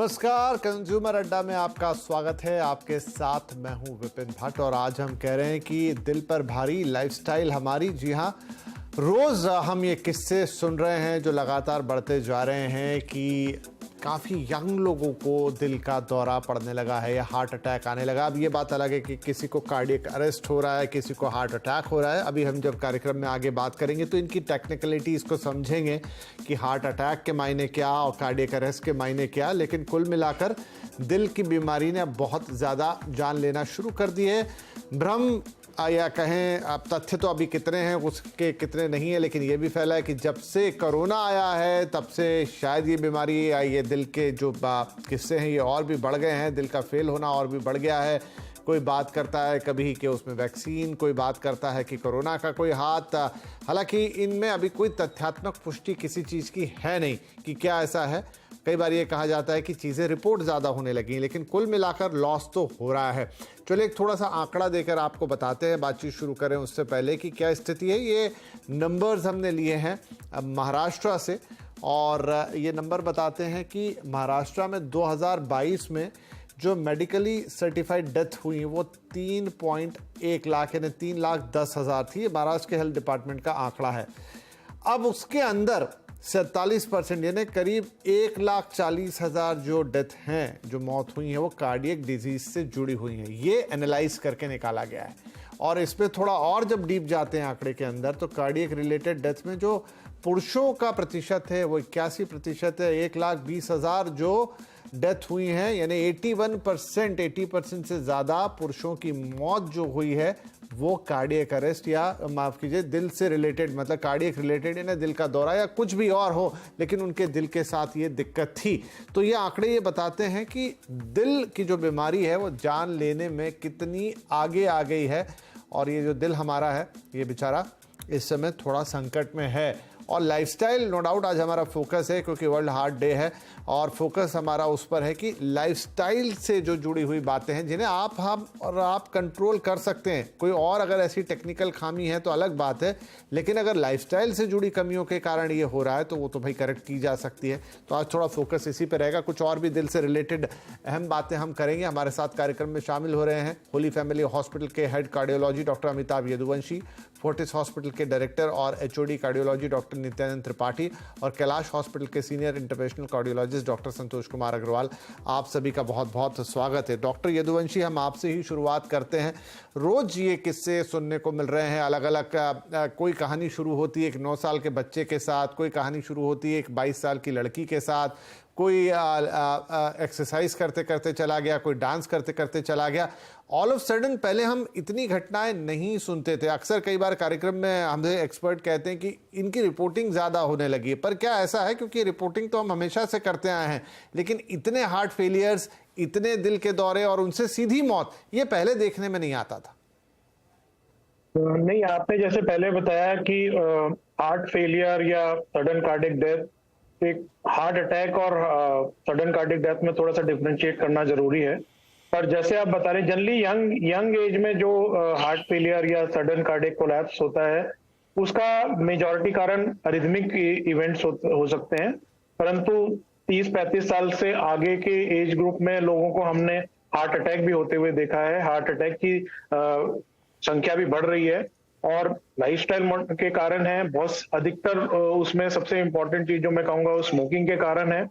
नमस्कार, कंज्यूमर अड्डा में आपका स्वागत है। आपके साथ मैं हूं विपिन भट्ट और आज हम कह रहे हैं कि दिल पर भारी लाइफस्टाइल हमारी। जी हां, रोज हम ये किस्से सुन रहे हैं जो लगातार बढ़ते जा रहे हैं कि काफ़ी यंग लोगों को दिल का दौरा पड़ने लगा है या हार्ट अटैक आने लगा। अब ये बात अलग है कि किसी को कार्डियक अरेस्ट हो रहा है, किसी को हार्ट अटैक हो रहा है। अभी हम जब कार्यक्रम में आगे बात करेंगे तो इनकी टेक्निकलिटी इसको समझेंगे कि हार्ट अटैक के मायने क्या और कार्डियक अरेस्ट के मायने क्या। लेकिन कुल मिलाकर दिल की बीमारी ने बहुत ज़्यादा जान लेना शुरू कर दी है। भ्रम या कहें अब तथ्य तो अभी कितने हैं उसके कितने नहीं है, लेकिन ये भी फैला है कि जब से कोरोना आया है तब से शायद ये बीमारी या ये दिल के जो किस्से हैं ये और भी बढ़ गए हैं। दिल का फेल होना और भी बढ़ गया है। कोई बात करता है कभी कि उसमें वैक्सीन, कोई बात करता है कि कोरोना का कोई हाथ। हालांकि इनमें अभी कोई तथ्यात्मक पुष्टि किसी चीज़ की है नहीं कि क्या ऐसा है। कई बार ये कहा जाता है कि चीज़ें रिपोर्ट ज़्यादा होने लगी, लेकिन कुल मिलाकर लॉस तो हो रहा है। चलिए एक थोड़ा सा आंकड़ा देकर आपको बताते हैं, बातचीत शुरू करें उससे पहले कि क्या स्थिति है। ये नंबर्स हमने लिए हैं महाराष्ट्र से और ये नंबर बताते हैं कि महाराष्ट्र में 2022 में जो मेडिकली सर्टिफाइड डेथ हुई वो 3.1 लाख यानी 3,10,000 थी। ये महाराष्ट्र के हेल्थ डिपार्टमेंट का आंकड़ा है। अब उसके अंदर 47% यानी करीब 1,40,000 जो डेथ हैं, जो मौत हुई है, वो कार्डियक डिजीज से जुड़ी हुई हैं। ये एनालाइज करके निकाला गया है। और इस पे थोड़ा और जब डीप जाते हैं आंकड़े के अंदर तो कार्डियक रिलेटेड डेथ में जो पुरुषों का प्रतिशत है वो 81% है। 1,20,000 जो डेथ हुई हैं यानी 80% से ज़्यादा पुरुषों की मौत जो हुई है वो कार्डियक अरेस्ट या माफ़ कीजिए दिल से रिलेटेड, मतलब कार्डियक रिलेटेड यानी दिल का दौरा या कुछ भी और हो, लेकिन उनके दिल के साथ ये दिक्कत थी। तो ये आंकड़े ये बताते हैं कि दिल की जो बीमारी है वो जान लेने में कितनी आगे आ गई है। और ये जो दिल हमारा है ये बेचारा इस समय थोड़ा संकट में है। और लाइफस्टाइल नो डाउट आज हमारा फोकस है क्योंकि वर्ल्ड हार्ट डे है और फोकस हमारा उस पर है कि लाइफस्टाइल से जो जुड़ी हुई बातें हैं जिन्हें हम और आप कंट्रोल कर सकते हैं। कोई और अगर ऐसी टेक्निकल खामी है तो अलग बात है, लेकिन अगर लाइफस्टाइल से जुड़ी कमियों के कारण ये हो रहा है तो वो तो भाई करेक्ट की जा सकती है। तो आज थोड़ा फोकस इसी पर रहेगा। कुछ और भी दिल से रिलेटेड अहम बातें हम करेंगे। हमारे साथ कार्यक्रम में शामिल हो रहे हैं होली फैमिली हॉस्पिटल के head cardiology doctor Amitabh Yaduvanshi, Fortis hospital के डायरेक्टर और HOD cardiology doctor Nityanand Tripathi और कैलाश हॉस्पिटल के senior interventional cardiologist doctor Santosh Kumar Agarwal. आप सभी का बहुत बहुत स्वागत है। डॉक्टर यदुवंशी, हम आपसे ही शुरुआत करते हैं। रोज ये किस्से सुनने को मिल रहे हैं अलग अलग। कोई कहानी शुरू होती है एक 9 साल के बच्चे के साथ, कोई कहानी शुरू होती है एक 22 साल की लड़की के साथ, कोई एक्सरसाइज करते करते चला गया, कोई डांस करते करते चला गया। ऑल ऑफ सडन पहले हम इतनी घटनाएं नहीं सुनते थे। अक्सर कई बार कार्यक्रम में हमसे एक्सपर्ट कहते हैं कि इनकी रिपोर्टिंग ज़्यादा होने लगी है, पर क्या ऐसा है? क्योंकि रिपोर्टिंग तो हम हमेशा से करते आए हैं, लेकिन इतने हार्ट फेलियर्स, इतने दिल के दौरे और उनसे सीधी मौत ये पहले देखने में नहीं आता था। नहीं, आपने जैसे पहले बताया कि हार्ट फेलियर या सडन कार्डियक डेथ, एक हार्ट अटैक और सडन कार्डियक डेथ में थोड़ा सा डिफरेंशिएट करना जरूरी है। पर जैसे आप बता रहे, जनरली यंग एज में जो हार्ट फेलियर या सडन कार्डियक कोलैप्स होता है उसका मेजॉरिटी कारण अरिथमिक इवेंट्स हो सकते हैं। परंतु 30-35 साल से आगे के एज ग्रुप में लोगों को हमने हार्ट अटैक भी होते हुए देखा है। हार्ट अटैक की संख्या भी बढ़ रही है और लाइफस्टाइल के कारण है बहुत अधिकतर। उसमें सबसे इंपॉर्टेंट चीज जो मैं कहूंगा वो स्मोकिंग के कारण है।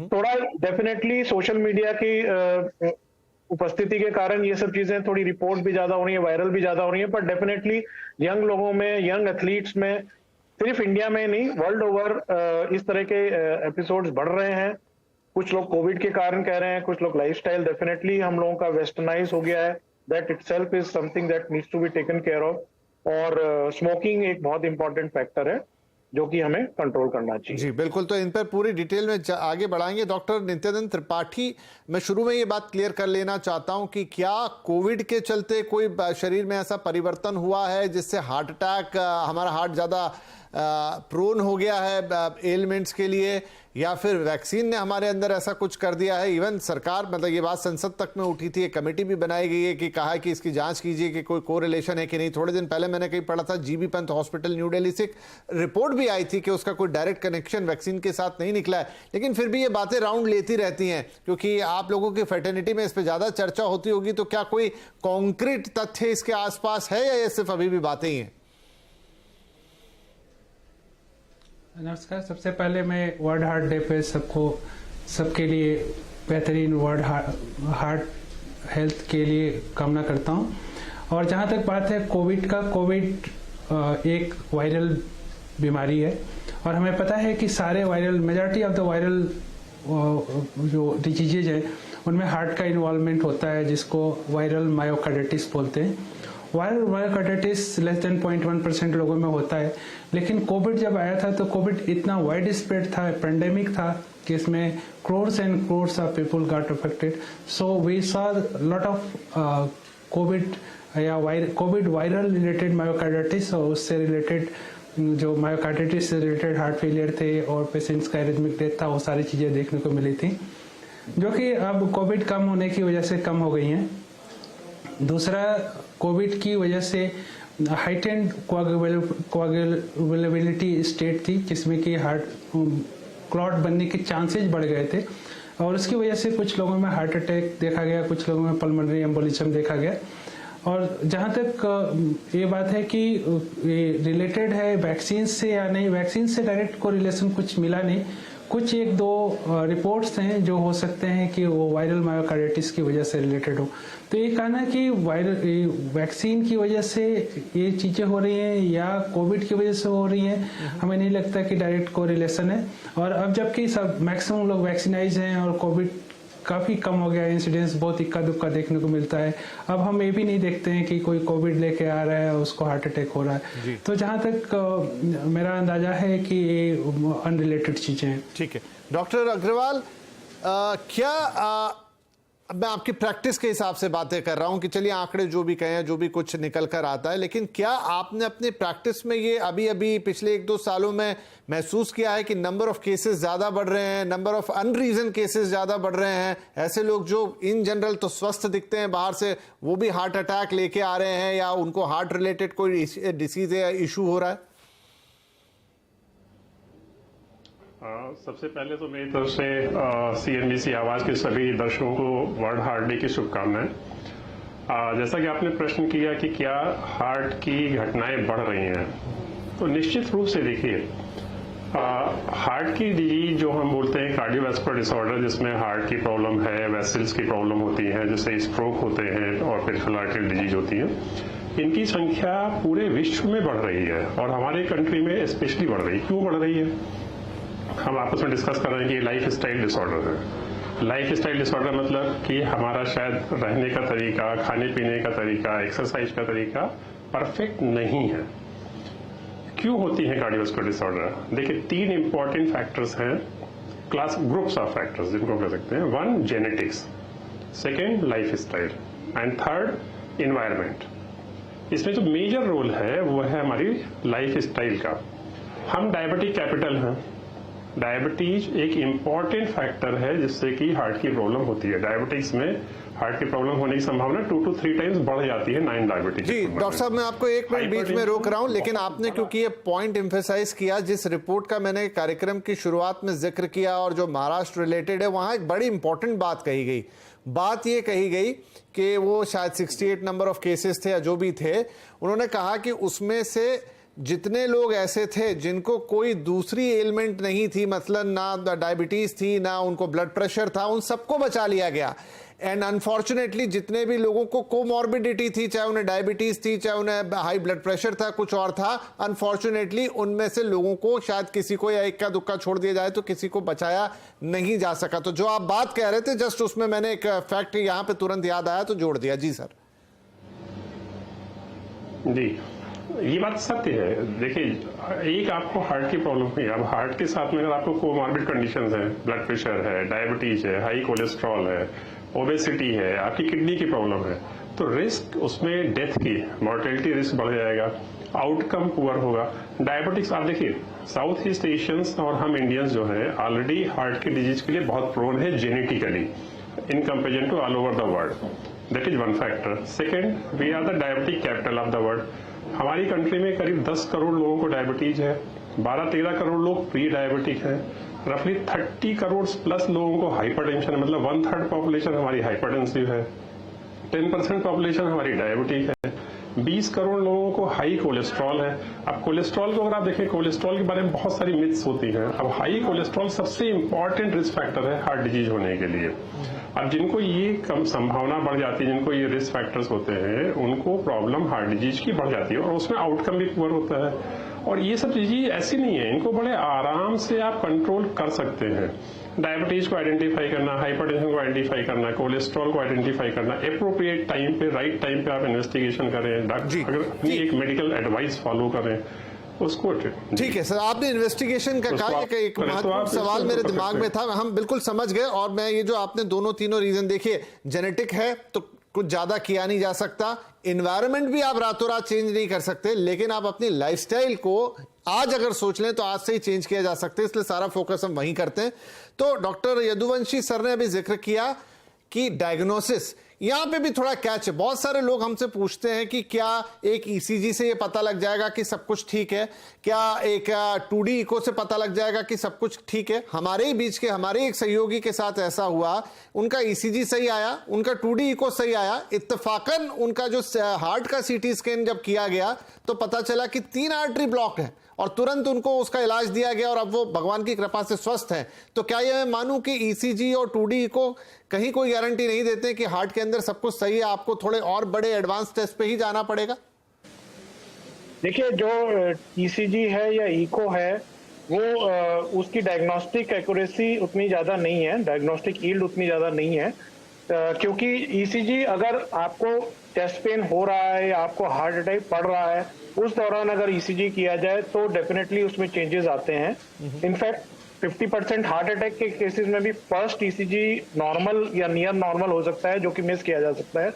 थोड़ा डेफिनेटली सोशल मीडिया की उपस्थिति के कारण ये सब चीजें थोड़ी रिपोर्ट भी ज्यादा हो रही है, वायरल भी ज्यादा हो रही है। पर डेफिनेटली यंग लोगों में, यंग एथलीट्स में, सिर्फ इंडिया में नहीं वर्ल्ड ओवर इस तरह के एपिसोड्स बढ़ रहे हैं। कुछ लोग कोविड के कारण कह रहे हैं, कुछ लोग लाइफस्टाइल। डेफिनेटली हम लोगों का वेस्टर्नाइज हो गया है। That itself is something that needs to be taken care of. और स्मोकिंग एक बहुत इंपॉर्टेंट फैक्टर है जो कि हमें कंट्रोल करना चाहिए। जी बिल्कुल, तो इन पर पूरी डिटेल में आगे बढ़ाएंगे। डॉक्टर नित्यानंद त्रिपाठी, मैं शुरू में ये बात क्लियर कर लेना चाहता हूं कि क्या कोविड के चलते कोई शरीर में ऐसा परिवर्तन हुआ है जिससे हार्ट अटैक, हमारा हार्ट ज़्यादा प्रोन हो गया है एलिमेंट्स के लिए, या फिर वैक्सीन ने हमारे अंदर ऐसा कुछ कर दिया है? इवन सरकार, मतलब ये बात संसद तक में उठी थी, एक कमेटी भी बनाई गई है कि कहा है कि इसकी जांच कीजिए कि कोई कोरिलेशन है कि नहीं। थोड़े दिन पहले मैंने कहीं पढ़ा था, GB Pant hospital new Delhi से एक रिपोर्ट भी आई थी कि उसका कोई डायरेक्ट कनेक्शन वैक्सीन के साथ नहीं निकला है। लेकिन फिर भी ये बातें राउंड लेती रहती हैं, क्योंकि आप लोगों की फैटर्निटी में इस पर ज्यादा चर्चा होती होगी। तो क्या कोई कॉन्क्रीट तथ्य इसके आसपास है या ये सिर्फ अभी भी बातें ही हैं? नमस्कार। सबसे पहले मैं वर्ल्ड हार्ट डे पे सबके लिए बेहतरीन वर्ल्ड हार्ट हेल्थ के लिए कामना करता हूं। और जहां तक बात है कोविड का, कोविड एक वायरल बीमारी है और हमें पता है कि सारे मेजॉरिटी ऑफ द वायरल जो डिजीजेज हैं उनमें हार्ट का इन्वॉल्वमेंट होता है, जिसको वायरल मायोकार्डिटिस बोलते हैं। वायरल मायोकार्डिटिस लेस देन 0.1% लोगों में होता है। लेकिन कोविड जब आया था तो कोविड इतना वाइड स्प्रेड था, पेंडेमिक था, कि इसमें crores and crores of people got affected. So we saw a lot of Covid viral related myocarditis और उससे रिलेटेड जो मायोकार्डिटिस से रिलेटेड हार्ट फेलियर थे और पेशेंट्स का एरिथमिक डेथ था, वो सारी चीजें देखने को मिली थी, जो कि अब कोविड कम होने की वजह से कम हो गई हैं। दूसरा, कोविड की वजह से हाइटेंड कोएगुलेबिलिटी स्टेट थी, जिसमें कि हार्ट क्लॉट बनने के चांसेस बढ़ गए थे और उसकी वजह से कुछ लोगों में हार्ट अटैक देखा गया, कुछ लोगों में पल्मोनरी एम्बोलिज्म देखा गया। और जहां तक ये बात है कि रिलेटेड है वैक्सीन से या नहीं, वैक्सीन से डायरेक्ट कोरिलेशन कुछ मिला नहीं। कुछ एक दो रिपोर्ट्स हैं जो हो सकते हैं कि वो वायरल मायोकार्डिटिस की वजह से रिलेटेड हो। तो ये कहना कि वैक्सीन की वजह से ये चीजें हो रही हैं या कोविड की वजह से हो रही हैं, हमें नहीं लगता कि डायरेक्ट कोरिलेशन है। और अब जबकि सब मैक्सिमम लोग वैक्सीनाइज हैं और कोविड काफी कम हो गया, इंसिडेंस बहुत इक्का दुक्का देखने को मिलता है, अब हम ये भी नहीं देखते हैं कि कोई कोविड लेके आ रहा है और उसको हार्ट अटैक हो रहा है। तो जहां तक मेरा अंदाजा है कि ये अनरिलेटेड चीजें हैं। ठीक है डॉक्टर अग्रवाल, अब मैं आपकी प्रैक्टिस के हिसाब से बातें कर रहा हूं कि चलिए आंकड़े जो भी कहें, जो भी कुछ निकल कर आता है, लेकिन क्या आपने अपनी प्रैक्टिस में ये अभी पिछले 1-2 सालों में महसूस किया है कि नंबर ऑफ केसेस ज्यादा बढ़ रहे हैं, नंबर ऑफ अनरीजन केसेस ज्यादा बढ़ रहे हैं? ऐसे लोग जो इन जनरल तो स्वस्थ दिखते हैं बाहर से, वो भी हार्ट अटैक लेके आ रहे हैं या उनको हार्ट रिलेटेड कोई डिसीज या इशू हो रहा है? सबसे पहले तो मेरी तरफ से CNBC आवाज के सभी दर्शकों को वर्ल्ड हार्ट डे की शुभकामनाएं। जैसा कि आपने प्रश्न किया कि क्या हार्ट की घटनाएं बढ़ रही हैं, तो निश्चित रूप से देखिए, हार्ट की डिजीज जो हम बोलते हैं कार्डियोवैस्कुलर डिसऑर्डर, जिसमें हार्ट की प्रॉब्लम है, वेसल्स की प्रॉब्लम होती है, जैसे स्ट्रोक होते हैं और पेरिफेरल आर्टरी डिजीज होती है, इनकी संख्या पूरे विश्व में बढ़ रही है और हमारे कंट्री में स्पेशली बढ़ रही है। क्यों बढ़ रही है? हम आपस में डिस्कस कर रहे हैं कि लाइफ स्टाइल डिसऑर्डर है। लाइफ स्टाइल डिसऑर्डर मतलब कि हमारा शायद रहने का तरीका, खाने पीने का तरीका, एक्सरसाइज का तरीका परफेक्ट नहीं है। क्यों होती है कार्डियोवैस्कुलर डिसऑर्डर? देखिए, 3 इंपॉर्टेंट फैक्टर्स हैं, क्लास ग्रुप्स ऑफ फैक्टर्स जिनको कह सकते हैं। 1 genetics, 2 life style and 3 environment. इसमें जो मेजर रोल है वो है हमारी लाइफ स्टाइल का। हम डायबिटिक कैपिटल हैं। डायबिटीज एक इम्पॉर्टेंट फैक्टर है जिससे कि हार्ट की प्रॉब्लम होती है। डायबिटीज में हार्ट की प्रॉब्लम होने की संभावना 2 to 3 टाइम्स बढ़ जाती है 9 डायबिटीज। जी डॉक्टर साहब, मैं आपको 1 मिनट बीच में रोक रहा हूं, लेकिन आपने क्योंकि ये पॉइंट एम्फेसाइज किया, जिस रिपोर्ट का मैंने कार्यक्रम की शुरुआत में जिक्र किया और जो महाराष्ट्र रिलेटेड है, वहां एक बड़ी इंपॉर्टेंट बात कही गई। बात ये कही गई कि वो शायद 68 नंबर ऑफ केसेस थे या जो भी थे, उन्होंने कहा कि उसमें से जितने लोग ऐसे थे जिनको कोई दूसरी एलिमेंट नहीं थी, मतलब ना डायबिटीज थी ना उनको ब्लड प्रेशर था, उन सबको बचा लिया गया। एंड अनफॉर्चुनेटली जितने भी लोगों को कोमॉर्बिडिटी थी, चाहे उन्हें डायबिटीज थी, चाहे उन्हें हाई ब्लड प्रेशर था, कुछ और था, अनफॉर्चुनेटली उनमें से लोगों को शायद किसी को या इक्का दुक्का छोड़ दिया जाए तो किसी को बचाया नहीं जा सका। तो जो आप बात कह रहे थे, जस्ट उसमें मैंने एक फैक्ट यहां पे तुरंत याद आया तो जोड़ दिया। जी सर। जी, ये बात सत्य है। देखिए, एक आपको हार्ट की प्रॉब्लम हुई, अब हार्ट के साथ में अगर आपको कोमॉर्बिड कंडीशंस हैं, ब्लड प्रेशर है, डायबिटीज है, हाई कोलेस्ट्रॉल है, ओबेसिटी है, आपकी किडनी की प्रॉब्लम है, तो रिस्क उसमें डेथ की, मॉर्टेलिटी रिस्क बढ़ जाएगा। आउटकम पुअर होगा। डायबिटिक्स आप देखिए, साउथ ईस्ट एशियंस और हम इंडियंस जो है ऑलरेडी हार्ट की डिजीज के लिए बहुत प्रोन है genetically in comparison to all over the world. That is one factor. Second, we are the diabetic capital of the world. हमारी कंट्री में करीब 10 करोड़ लोगों को डायबिटीज है, 12-13 करोड़ लोग प्री डायबिटिक हैं, रफली 30 करोड़ प्लस लोगों को हाइपरटेंशन है, मतलब 1/3 पॉपुलेशन हमारी हाइपरटेंसिव है, 10% पॉपुलेशन हमारी डायबिटिक है, 20 करोड़ लोगों को हाई कोलेस्ट्रॉल है। अब कोलेस्ट्रॉल को अगर आप देखें, कोलेस्ट्रॉल के बारे में बहुत सारी मिथ्स होती हैं। अब हाई कोलेस्ट्रॉल सबसे इंपॉर्टेंट रिस्क फैक्टर है हार्ट डिजीज होने के लिए। अब जिनको ये कम संभावना बढ़ जाती है, जिनको ये रिस्क फैक्टर्स होते हैं, उनको प्रॉब्लम हार्ट डिजीज की बढ़ जाती है और उसमें आउटकम भी पुअर होता है। और ये सब चीजें ऐसी नहीं है, इनको बड़े आराम से आप कंट्रोल कर सकते हैं। डायबिटीज को आइडेंटिफाई करना, हाइपरटेंशन को आइडेंटिफाई करना, कोलेस्ट्रॉल को आइडेंटिफाई करना, एप्रोप्रिएट टाइम पे, राइट टाइम पे आप इन्वेस्टिगेशन करें, डॉक्टर अगर अपनी एक मेडिकल एडवाइस फॉलो करें उसको। ठीक है सर, आपने इन्वेस्टिगेशन का कहा, एक महत्वपूर्ण सवाल मेरे दिमाग में था, हम बिल्कुल समझ गए। और मैं ये जो आपने दोनों तीनों रीजन देखिए, जेनेटिक है तो कुछ ज्यादा किया नहीं जा सकता, एनवायरनमेंट भी आप रातों रात चेंज नहीं कर सकते, लेकिन आप अपनी लाइफस्टाइल को आज अगर सोच लें तो आज से ही चेंज किया जा सकता है, इसलिए सारा फोकस हम वहीं करते हैं। तो डॉक्टर यदुवंशी सर ने अभी जिक्र किया कि डायग्नोसिस, यहां पे भी थोड़ा कैच है। बहुत सारे लोग हमसे पूछते हैं कि क्या एक ईसीजी से ये पता लग जाएगा कि सब कुछ ठीक है, क्या एक 2D इको से पता लग जाएगा कि सब कुछ ठीक है। हमारे ही बीच के हमारे एक सहयोगी के साथ ऐसा हुआ, उनका ईसीजी सही आया, उनका 2D इको सही आया, इत्तेफाकन उनका जो हार्ट का सीटी स्कैन जब किया गया तो पता चला कि 3 आर्टरी ब्लॉक है और तुरंत उनको उसका इलाज दिया गया और अब वो भगवान की कृपा से स्वस्थ हैं। तो क्या ये मैं मानूं कि ईसीजी और 2D इको कहीं कोई गारंटी नहीं देते कि हार्ट के अंदर सब कुछ सही है, आपको थोड़े और बड़े एडवांस टेस्ट पे ही जाना पड़ेगा? देखिए, जो ईसीजी है या इको है वो उसकी डायग्नोस्टिक एक्यूरेसी उतनी ज्यादा नहीं है, डायग्नोस्टिक यील्ड उतनी ज्यादा नहीं है, क्योंकि ईसीजी अगर आपको चेस्ट पेन हो रहा है या आपको हार्ट अटैक पड़ रहा है उस दौरान अगर ईसीजी किया जाए तो डेफिनेटली उसमें चेंजेस आते हैं। इनफैक्ट 50% हार्ट अटैक के केसेस में भी फर्स्ट ईसीजी नॉर्मल या नियर नॉर्मल हो सकता है, जो कि मिस किया जा सकता है।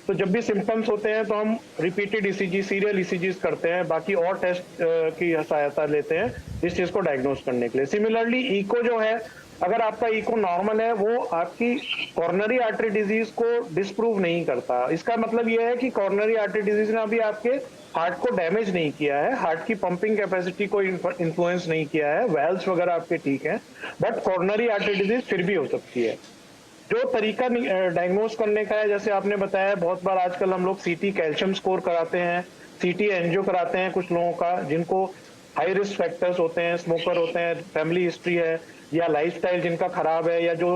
तो जब भी सिम्टम्स होते हैं तो हम रिपीटेड ईसीजी, सीरियल ईसीजीज करते हैं, बाकी और टेस्ट की सहायता लेते हैं इस चीज को डायग्नोज करने के लिए। सिमिलरली इको जो है, अगर आपका इको नॉर्मल है वो आपकी कॉर्नरी आर्टरी डिजीज को डिस्प्रूव नहीं करता। इसका मतलब यह है कि कॉर्नरी आर्टरी डिजीज ने अभी आपके हार्ट को डैमेज नहीं किया है, हार्ट की पंपिंग कैपेसिटी को इन्फ्लुएंस नहीं किया है, वेल्व्स वगैरह आपके ठीक है, बट कॉर्नरी आर्टरी डिजीज फिर भी हो सकती है। जो तरीका डायग्नोज करने का है, जैसे आपने बताया, बहुत बार आजकल हम लोग सीटी कैल्शियम स्कोर कराते हैं, सीटी एंजियो कराते हैं कुछ लोगों का जिनको हाई रिस्क फैक्टर्स होते हैं, स्मोकर होते हैं, फैमिली हिस्ट्री है या लाइफस्टाइल जिनका खराब है, या जो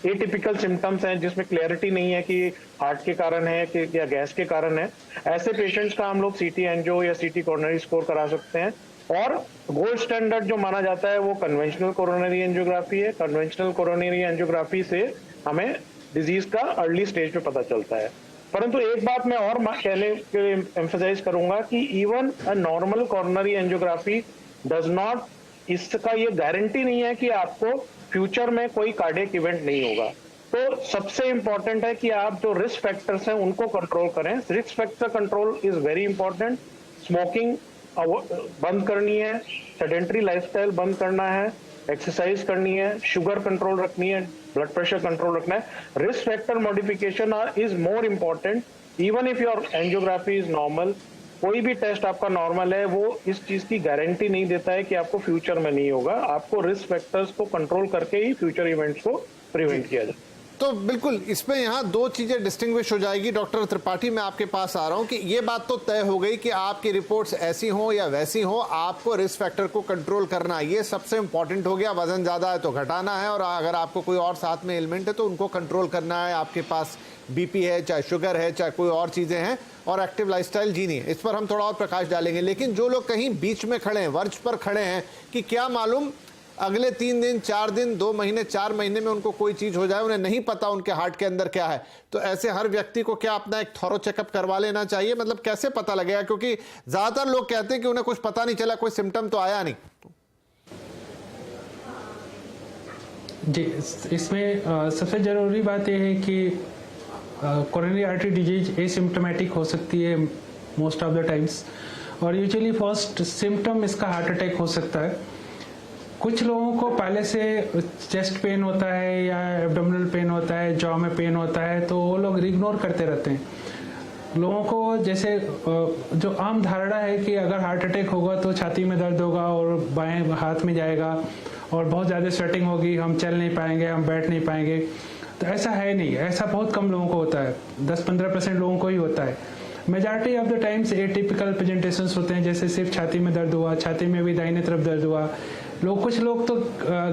एटिपिकल सिम्टम्स हैं जिसमें क्लैरिटी नहीं है कि हार्ट के कारण है कि या गैस के कारण है। ऐसे पेशेंट्स का हम लोग सीटी एंजियो या सीटी कोरोनरी स्कोर करा सकते हैं। और गोल्ड स्टैंडर्ड जो माना जाता है वो कन्वेंशनल कोरोनरी एंजियोग्राफी है। कन्वेंशनल कोरोनरी एंजियोग्राफी से हमें डिजीज का अर्ली स्टेज पे पता चलता है। परंतु एक बात मैं और कहने के लिए एम्फसाइज करूंगा कि even a normal coronary angiography does not, इसका ये गारंटी नहीं है कि आपको फ्यूचर में कोई कार्डियक इवेंट नहीं होगा। तो सबसे इंपॉर्टेंट है कि आप जो रिस्क फैक्टर्स हैं उनको कंट्रोल करें। Risk factor control is very important. Smoking बंद करनी है, सेडेंटरी लाइफस्टाइल बंद करना है, एक्सरसाइज करनी है, शुगर कंट्रोल रखनी है, ब्लड प्रेशर कंट्रोल रखना है। Risk factor modification is more important even if your angiography is normal. कोई भी टेस्ट आपका नॉर्मल है वो इस चीज की गारंटी नहीं देता है कि आपको फ्यूचर में नहीं होगा। आपको रिस्क फैक्टर्स को कंट्रोल करके ही फ्यूचर इवेंट्स को प्रिवेंट किया जाए। तो बिल्कुल इसमें यहाँ दो चीजें डिस्टिंग्विश हो जाएगी। डॉक्टर त्रिपाठी, मैं आपके पास आ रहा हूँ कि ये बात तो तय हो गई कि आपकी रिपोर्ट्स ऐसी हो या वैसी हो, आपको रिस्क फैक्टर को कंट्रोल करना है, ये सबसे इंपॉर्टेंट हो गया। वजन ज्यादा है तो घटाना है, और अगर आपको कोई और साथ में एलिमेंट है तो उनको कंट्रोल करना है। आपके पास बीपी है, चाहे शुगर है, चाहे कोई और चीजें हैं, और एक्टिव लाइफस्टाइल जीनी है। इस पर हम थोड़ा और प्रकाश डालेंगे। लेकिन जो लोग कहीं बीच में खड़े हैं, वर्ज पर खड़े हैं कि क्या मालूम अगले 3 दिन, 4 दिन, 2 महीने, 4 महीने में उनको कोई चीज हो जाए, उन्हें नहीं पता उनके हार्ट के अंदर क्या है, तो ऐसे हर व्यक्ति को क्या अपना एक थॉरो चेकअप करवा लेना चाहिए? मतलब कैसे पता लगेगा? क्योंकि ज्यादातर लोग कहते हैं कि उन्हें कुछ पता नहीं चला, कोई सिम्टम तो आया नहीं। जी, इसमें सबसे जरूरी बात यह है कि कोरोनरी आर्टरी डिजीज एसिम्प्टोमेटिक हो सकती है मोस्ट ऑफ द टाइम्स, और यूजुअली फर्स्ट सिम्टम इसका हार्ट अटैक हो सकता है। कुछ लोगों को पहले से चेस्ट पेन होता है या एब्डोमिनल पेन होता है, जॉ में पेन होता है, तो वो लोग इग्नोर करते रहते हैं। लोगों को जैसे जो आम धारणा है कि अगर हार्ट अटैक होगा तो छाती में दर्द होगा और बाएं हाथ में जाएगा और बहुत ज़्यादा स्वेटिंग होगी, हम चल नहीं पाएंगे, हम बैठ नहीं पाएंगे। तो ऐसा है नहीं, ऐसा बहुत कम लोगों को होता है, 10-15% लोगों को ही होता है। Majority of the times atypical presentations होते हैं, जैसे सिर्फ छाती में दर्द हुआ, छाती में भी दाहिने तरफ दर्द हुआ। कुछ लोग तो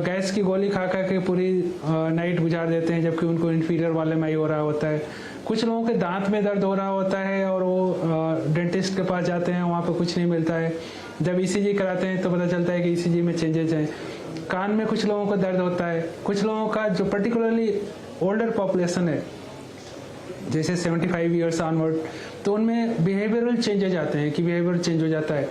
गैस की गोली खा खा के पूरी नाइट गुजार देते हैं, जबकि उनको इंफीरियर वाले में ही हो रहा होता है। कुछ लोगों के दांत में दर्द हो रहा होता है और वो डेंटिस्ट के पास जाते हैं, वहाँ पे कुछ नहीं मिलता है। जब ईसीजी कराते हैं तो पता चलता है कि ईसीजी में चेंजेस हैं। कान में कुछ लोगों को दर्द होता है। कुछ लोगों का जो पर्टिकुलरली ओल्डर पॉपुलेशन है, जैसे 75 ईयर्स ऑनवर्ड, तो उनमें बिहेवियरल चेंजेस आते हैं कि बिहेवियर चेंज हो जाता है।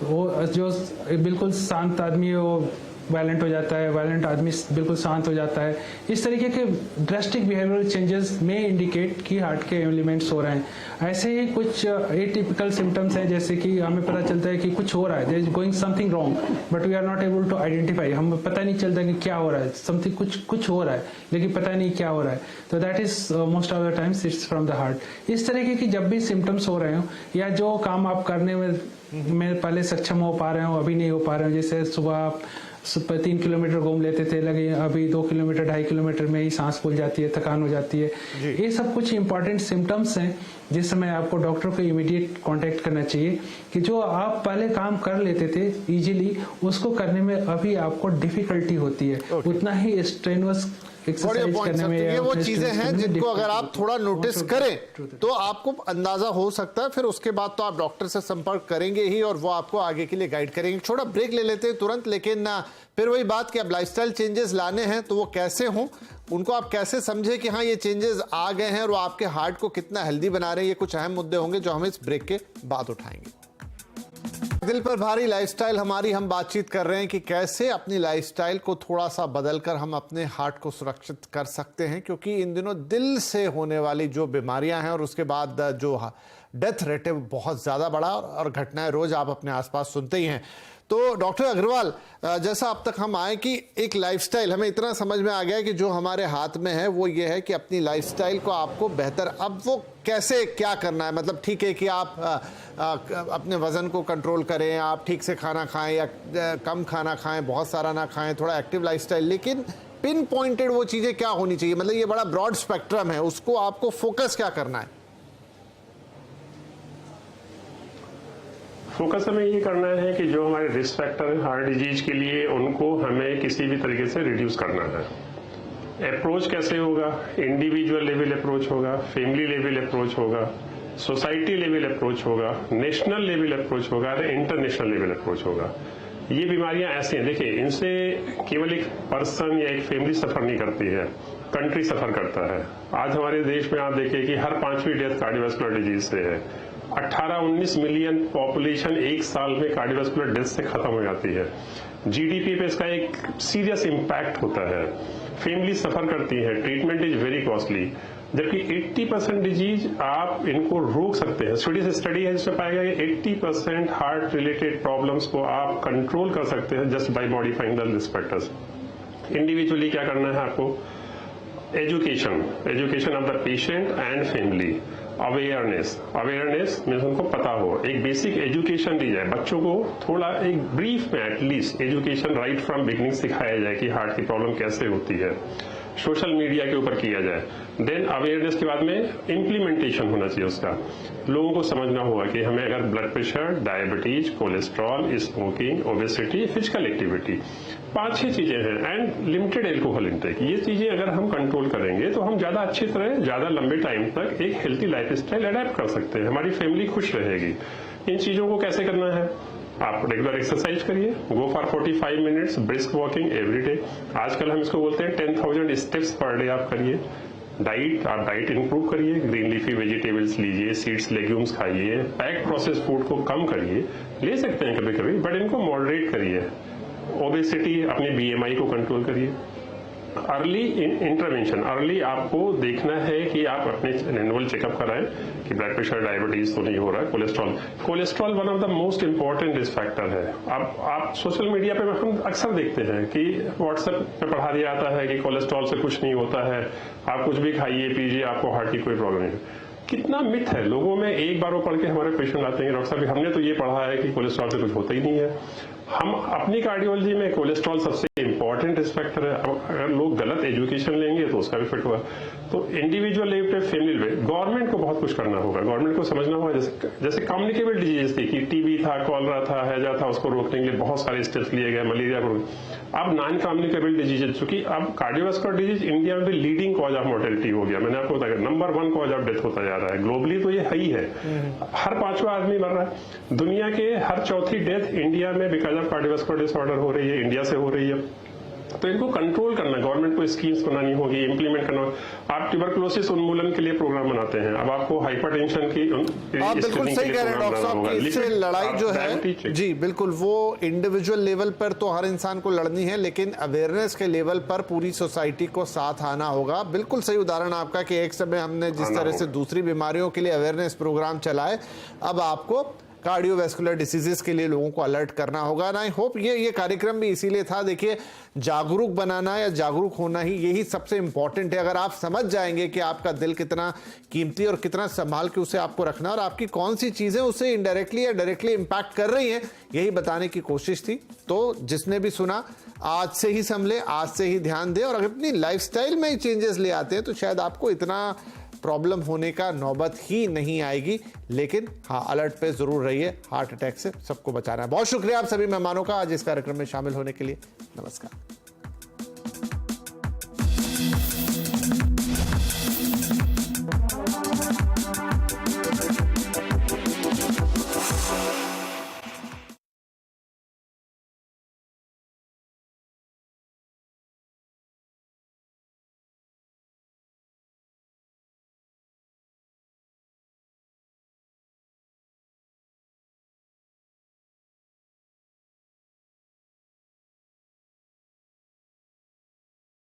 वो जो बिल्कुल शांत आदमी है वो वायलेंट हो जाता है, वायलेंट आदमी बिल्कुल शांत हो जाता है। इस तरीके के ड्रास्टिक बिहेवियरल चेंजेस में इंडिकेट कि हार्ट के एलिमेंट्स हो रहे हैं। ऐसे ही कुछ एटिपिकल सिम्टम्स हैं, जैसे कि हमें पता चलता है कि कुछ हो रहा है, there is going something wrong, but we are not able to identify. हमें पता नहीं चलता कि क्या हो रहा है, समथिंग कुछ हो रहा है लेकिन पता नहीं क्या हो रहा है। तो that is most of the times it's from the heart. इस तरीके की जब भी सिम्टम्स हो रहे हो या जो काम आप करने में पहले सक्षम हो पा रहे हो अभी नहीं हो पा रहे हो, जैसे सुबह 3 किलोमीटर घूम लेते थे, लगे अभी 2 किलोमीटर 2.5 किलोमीटर में ही सांस फूल जाती है, थकान हो जाती है। ये सब कुछ इंपॉर्टेंट सिम्टम्स हैं जिस समय आपको डॉक्टर को इमीडिएट कांटेक्ट करना चाहिए कि जो आप पहले काम कर लेते थे इजीली, उसको करने में अभी आपको डिफिकल्टी होती है। उतना ही स्ट्रेनवस एक्सरसाइज करने में। ये वो चीजें हैं जिनको अगर आप थोड़ा नोटिस करें तो आपको अंदाजा हो सकता है। फिर उसके बाद तो आप डॉक्टर से संपर्क करेंगे ही और वो आपको आगे के लिए गाइड करेंगे। छोटा ब्रेक ले लेते हैं तुरंत, लेकिन फिर वही बात कि अब लाइफस्टाइल चेंजेस लाने हैं तो वो कैसे हों, उनको आप कैसे समझे कि हाँ ये चेंजेस आ गए हैं और वो आपके हार्ट को कितना हेल्दी बना रहे हैं। ये कुछ अहम मुद्दे होंगे जो हम इस ब्रेक के बाद उठाएंगे। दिल पर भारी लाइफस्टाइल हमारी, हम बातचीत कर रहे हैं कि कैसे अपनी लाइफस्टाइल को थोड़ा सा बदलकर हम अपने हार्ट को सुरक्षित कर सकते हैं, क्योंकि इन दिनों दिल से होने वाली जो बीमारियां हैं और उसके बाद जो डेथ रेट है बहुत ज़्यादा बढ़ा और घटनाएं रोज आप अपने आसपास सुनते ही हैं। तो डॉक्टर अग्रवाल, जैसा अब तक हम आए कि एक लाइफस्टाइल, हमें इतना समझ में आ गया कि जो हमारे हाथ में है वो ये है कि अपनी लाइफस्टाइल को आपको बेहतर, अब वो कैसे क्या करना है। मतलब ठीक है कि आप अपने वजन को कंट्रोल करें, आप ठीक से खाना खाएं या कम खाना खाएं, बहुत सारा ना खाएं, थोड़ा एक्टिव लाइफस्टाइल, लेकिन पिन पॉइंटेड वो चीज़ें क्या होनी चाहिए। मतलब ये बड़ा ब्रॉड स्पेक्ट्रम है, उसको आपको फोकस क्या करना है। फोकस हमें ये करना है कि जो हमारे रिस्क फैक्टर हैं हार्ट डिजीज के लिए, उनको हमें किसी भी तरीके से रिड्यूस करना है। अप्रोच कैसे होगा? इंडिविजुअल लेवल अप्रोच होगा, फैमिली लेवल अप्रोच होगा, सोसाइटी लेवल अप्रोच होगा, नेशनल लेवल अप्रोच होगा, इंटरनेशनल लेवल अप्रोच होगा। ये बीमारियां ऐसी हैं, देखिए इनसे केवल एक पर्सन या एक फैमिली सफर नहीं करती है, कंट्री सफर करता है। आज हमारे देश में आप देखिए कि हर 5वीं डेथ कार्डियोवास्कुलर डिजीज से है। 18-19 मिलियन पॉपुलेशन एक साल में कार्डियोवास्कुलर डेथ से खत्म हो जाती है। जीडीपी पे इसका एक सीरियस इंपैक्ट होता है। फैमिली सफर करती है, ट्रीटमेंट इज वेरी कॉस्टली, जबकि 80% डिजीज आप इनको रोक सकते हैं। स्टडी से स्टडी है जिसमें पाया गया कि 80% हार्ट रिलेटेड प्रॉब्लम्स को आप कंट्रोल कर सकते हैं just by modifying the risk factors. Individually क्या करना है आपको? Education of the patient and family, awareness means उनको पता हो, एक बेसिक एजुकेशन दी जाए बच्चों को, थोड़ा एक ब्रीफ में at least education right from beginning सिखाया जाए कि हार्ट की प्रॉब्लम कैसे होती है। सोशल मीडिया के ऊपर किया जाए। देन अवेयरनेस के बाद में इम्प्लीमेंटेशन होना चाहिए उसका। लोगों को समझना होगा कि हमें अगर blood pressure, diabetes, cholesterol, smoking, obesity, physical activity, 5-6 चीजें हैं एंड लिमिटेड एल्कोहल इंटेक, ये चीजें अगर हम कंट्रोल करेंगे तो हम ज्यादा अच्छी तरह ज्यादा लंबे टाइम तक एक हेल्थी लाइफ स्टाइल अडेप्ट कर सकते हैं, हमारी फैमिली खुश रहेगी। इन चीजों को कैसे करना है? आप रेगुलर एक्सरसाइज करिए, go for 45 minutes brisk walking every day. आजकल हम इसको बोलते हैं 10,000 स्टेप्स पर डे आप करिए। आप डाइट इंप्रूव करिए, ग्रीन लीफी वेजिटेबल्स लीजिए, सीड्स लेग्यूम्स खाइए, पैक प्रोसेस फूड को कम करिए, ले सकते हैं कभी कभी बट इनको मॉडरेट करिए। ओबेसिटी, अपने BMI को कंट्रोल करिए। अर्ली इंटरवेंशन, अर्ली आपको देखना है कि आप अपने एनुअल चेकअप कराएं कि ब्लड प्रेशर, डायबिटीज तो नहीं हो रहा है, cholesterol one of the most important risk factor है। अब आप सोशल मीडिया पे हम अक्सर देखते हैं कि व्हाट्सएप पे पढ़ा दिया जाता है कि कोलेस्ट्रॉल से कुछ नहीं होता है, आप कुछ भी खाइए पीजिए, आपको हार्ट की कोई प्रॉब्लम नहीं। कितना मिथ है लोगों में, एक बार वो पढ़ के हमारे पेशेंट आते हैं डॉक्टर साहब हमने तो ये पढ़ा है कि कोलेस्ट्रॉल से कुछ होता ही नहीं है। हम अपनी कार्डियोलॉजी में कोलेस्ट्रॉल सबसे इंपॉर्टेंट रिस्क फैक्टर है। अगर लोग गलत एजुकेशन लेंगे तो उसका इफेक्ट होगा। तो इंडिविजुअल लेवल पे, फैमिली लेवल, गवर्नमेंट को बहुत कुछ करना होगा। गवर्नमेंट को समझना होगा जैसे कम्युनिकेबल डिजीज थी कि टीबी था, कॉलरा था, हैजा था, उसको रोकने के लिए बहुत सारे स्टेप्स लिए गए, मलेरिया को। अब नॉन कम्युनिकेबल डिजीज, चूंकि अब कार्डियोवास्कुलर डिजीज इंडिया में भी लीडिंग कॉज ऑफ मोर्टेलिटी हो गया। मैंने आपको बताया नंबर 1 कॉज ऑफ डेथ होता जा रहा है ग्लोबली, तो ये है ही है। हर 5वां आदमी मर रहा है। दुनिया के हर 4थी डेथ इंडिया में बिकॉज ऑफ कार्डियोवास्कुलर डिसऑर्डर हो रही है, इंडिया से हो रही है। तो इनको कंट्रोल करना, गवर्नमेंट को स्कीम्स बनानी होगी, इंप्लीमेंट करना होगा। आप ट्यूबरकुलोसिस उन्मूलन के लिए प्रोग्राम बनाते हैं, अब आपको हाइपरटेंशन की आप बिल्कुल सही कह रहे हैं डॉक्टर साहब कि इससे लड़ाई जो है, जी बिल्कुल, वो इंडिविजुअल लेवल पर तो हर इंसान को लड़नी है, लेकिन अवेयरनेस के लेवल पर पूरी सोसाइटी को साथ आना होगा। बिल्कुल सही उदाहरण आपका कि एक समय हमने जिस तरह से दूसरी बीमारियों के लिए अवेयरनेस प्रोग्राम चलाए, अब आपको कार्डियोवैस्कुलर डिसीजेस के लिए लोगों को अलर्ट करना होगा। आई होप ये कार्यक्रम भी इसीलिए था। देखिए, जागरूक बनाना या जागरूक होना ही यही सबसे इंपॉर्टेंट है। अगर आप समझ जाएंगे कि आपका दिल कितना कीमती और कितना संभाल के उसे आपको रखना, और आपकी कौन सी चीजें उसे इनडायरेक्टली या डायरेक्टली इंपैक्ट कर रही हैं, यही बताने की कोशिश थी। तो जिसने भी सुना, आज से ही संभले, आज से ही ध्यान दे, और अगर अपनी लाइफस्टाइल में ही चेंजेस ले आते हैं तो शायद आपको इतना प्रॉब्लम होने का नौबत ही नहीं आएगी। लेकिन हाँ, अलर्ट पे जरूर रहिए, हार्ट अटैक से सबको बचाना है। बहुत शुक्रिया आप सभी मेहमानों का आज इस कार्यक्रम में शामिल होने के लिए। नमस्कार।